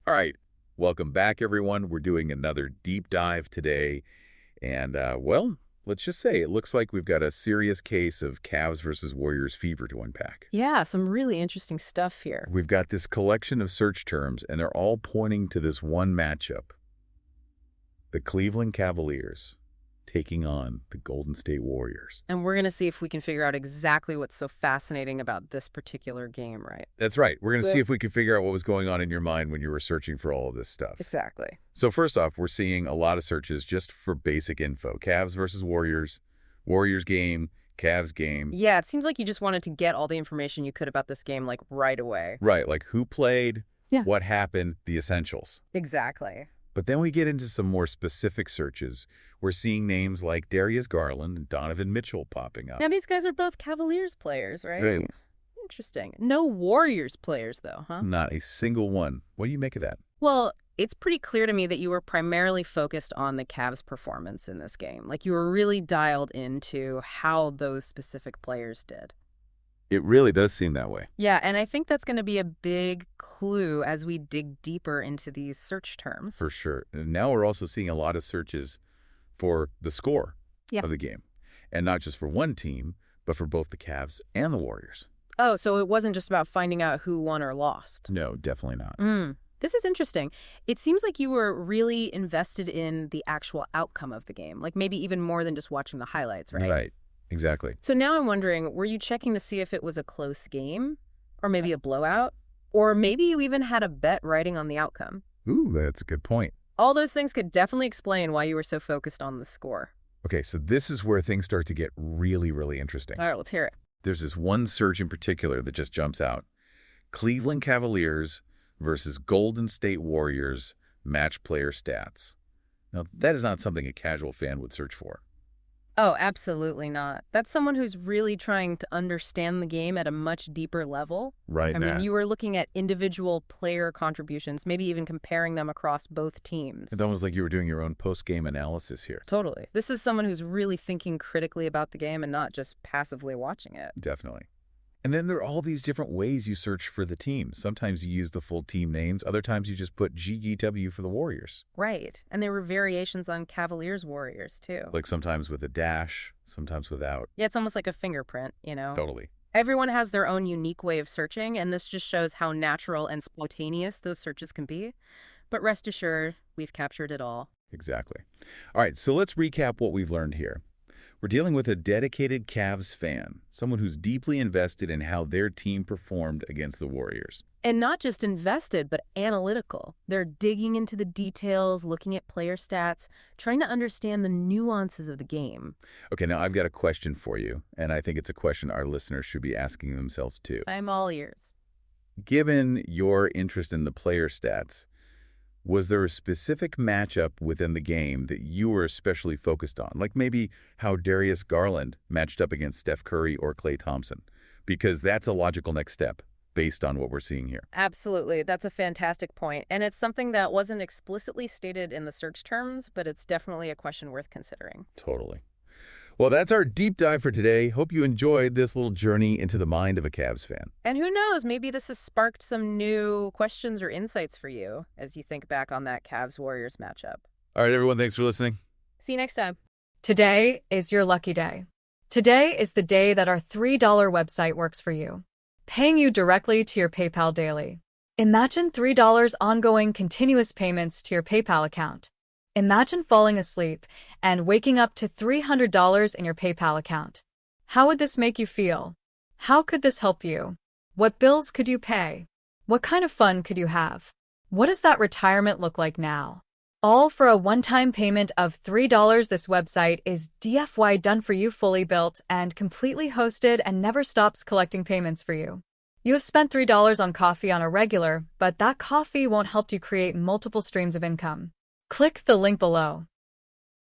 All right, welcome back, everyone. We're doing another deep dive today. And, well, let's just say it looks like we've got a serious case of Cavs versus Warriors fever to unpack. Yeah, some really interesting stuff here. We've got this collection of search terms, and they're all pointing to this one matchup. The Cleveland Cavaliers taking on the Golden State Warriors. And we're going to see if we can figure out exactly what's so fascinating about this particular game, right? That's right. We're going to see if we can figure out what was going on in your mind when you were searching for all of this stuff. Exactly. So first off, we're seeing a lot of searches just for basic info. Cavs versus Warriors, Warriors game, Cavs game. Yeah, it seems like you just wanted to get all the information you could about this game, like, right away. Right, like who played, Yeah. what happened, the essentials. Exactly. But then we get into some more specific searches. We're seeing names like Darius Garland and Donovan Mitchell popping up. Now, these guys are both Cavaliers players, right? Right. Interesting. No Warriors players, though, huh? Not a single one. What do you make of that? Well, it's pretty clear to me that you were primarily focused on the Cavs' performance in this game. Like, you were really dialed into how those specific players did. It really does seem that way. Yeah, and I think that's going to be a big clue as we dig deeper into these search terms. For sure. And now we're also seeing a lot of searches for the score of the game. And not just for one team, but for both the Cavs and the Warriors. Oh, so it wasn't just about finding out who won or lost. No, definitely not. This is interesting. It seems like you were really invested in the actual outcome of the game, like maybe even more than just watching the highlights, right? Right. Exactly. So now I'm wondering, were you checking to see if it was a close game, or maybe a blowout, or maybe you even had a bet riding on the outcome? Ooh, that's a good point. All those things could definitely explain why you were so focused on the score. Okay, so this is where things start to get really, really interesting. All right, let's hear it. There's this one search in particular that just jumps out. Cleveland Cavaliers versus Golden State Warriors match player stats. Now, that is not something a casual fan would search for. Oh, absolutely not. That's someone who's really trying to understand the game at a much deeper level. Right I now. mean, you were looking at individual player contributions, maybe even comparing them across both teams. It's almost like you were doing your own post-game analysis here. Totally. This is someone who's really thinking critically about the game and not just passively watching it. Definitely. And then there are all these different ways you search for the team. Sometimes you use the full team names. Other times you just put GGW for the Warriors. Right. And there were variations on Cavaliers Warriors, too. Like sometimes with a dash, sometimes without. Yeah, it's almost like a fingerprint, you know? Totally. Everyone has their own unique way of searching, and this just shows how natural and spontaneous those searches can be. But rest assured, we've captured it all. Exactly. All right, so let's recap what we've learned here. We're dealing with a dedicated Cavs fan, someone who's deeply invested in how their team performed against the Warriors. And not just invested, but analytical. They're digging into the details, looking at player stats, trying to understand the nuances of the game. Okay, now I've got a question for you, and I think it's a question our listeners should be asking themselves too. I'm all ears. Given your interest in the player stats, was there a specific matchup within the game that you were especially focused on? Like maybe how Darius Garland matched up against Steph Curry or Klay Thompson? Because that's a logical next step based on what we're seeing here. Absolutely. That's a fantastic point. And it's something that wasn't explicitly stated in the search terms, but it's definitely a question worth considering. Totally. Well, that's our deep dive for today. Hope you enjoyed this little journey into the mind of a Cavs fan. And who knows, maybe this has sparked some new questions or insights for you as you think back on that Cavs-Warriors matchup. All right, everyone, thanks for listening. See you next time. Today is your lucky day. Today is the day that our $3 website works for you, paying you directly to your PayPal daily. Imagine $3 ongoing continuous payments to your PayPal account. Imagine falling asleep and waking up to $300 in your PayPal account. How would this make you feel? How could this help you? What bills could you pay? What kind of fun could you have? What does that retirement look like now? All for a one-time payment of $3. This website is DFY done for you, fully built and completely hosted, and never stops collecting payments for you. You have spent $3 on coffee on a regular, but that coffee won't help you create multiple streams of income. Click the link below.